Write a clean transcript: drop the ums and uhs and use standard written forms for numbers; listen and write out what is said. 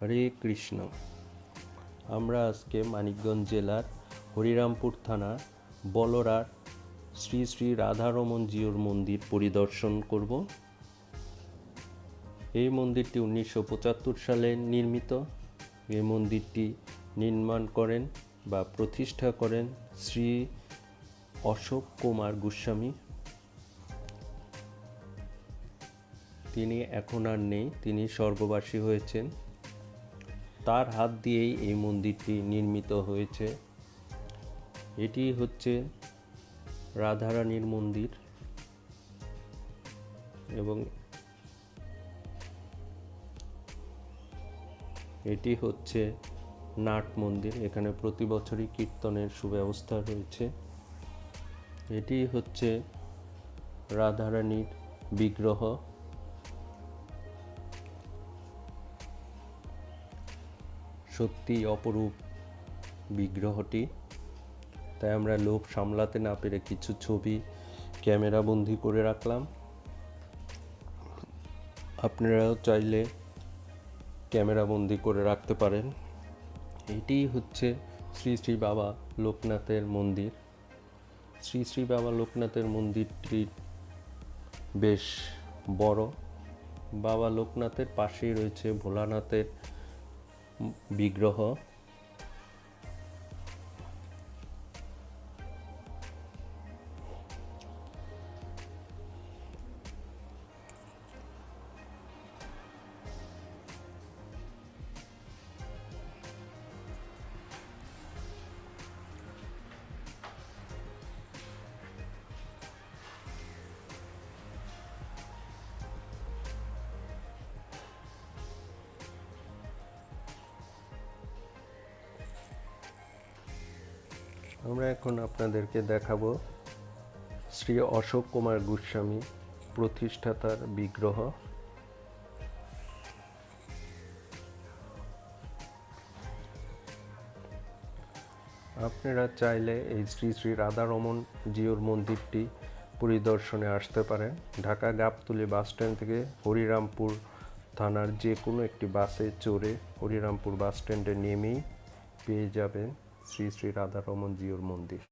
হরে কৃষ্ণ। আমরা আজকে মানিকগঞ্জ জেলার হরিরামপুর থানার বলরার শ্রী শ্রী রাধারমণ জিউর মন্দির পরিদর্শন করব। এই মন্দিরটি 1975 সালে নির্মিত। এই মন্দিরটি নির্মাণ করেন বা প্রতিষ্ঠা করেন শ্রী অশোক কুমার গোস্বামী। তিনি এখন আর নেই, তিনি স্বর্গবাসী হয়েছেন। তার হাত দিয়েই এই মন্দিরটি নির্মিত হয়েছে। এটি হচ্ছে রাধারানীর মন্দির এবং এটি হচ্ছে নাট মন্দির। এখানে প্রতি বছরই কীর্তনের সুব্যবস্থা রয়েছে। এটি হচ্ছে রাধারানীর বিগ্রহ। সত্যি অপরূপ বিগ্রহটি, তাই আমরা লোভ সামলাতে না পেরে কিছু ছবি ক্যামেরা বন্দি করে রাখলাম। আপনারাও চাইলে ক্যামেরা বন্দি করে রাখতে পারেন। এটি হচ্ছে শ্রী শ্রী বাবা লোকনাথের মন্দির। শ্রী শ্রী বাবা লোকনাথের মন্দিরটি বেশ বড়। বাবা লোকনাথের পাশেই রয়েছে ভোলানাথের বিগ্রহ। আমরা এখন আপনাদেরকে দেখাবো শ্রী অশোক কুমার গোস্বামী প্রতিষ্ঠাতার বিগ্রহ। আপনারা চাইলে এই শ্রী শ্রী রাধারমণ জিউর মন্দিরটি পরিদর্শনে আসতে পারেন। ঢাকা গাবতলী বাস স্ট্যান্ড থেকে হরিরামপুর থানার যে কোনো একটি বাসে চড়ে হরিরামপুর বাস স্ট্যান্ডে নেমেই পেয়ে যাবেন শ্রী শ্রী রাধারমণ জিউর মন্দির।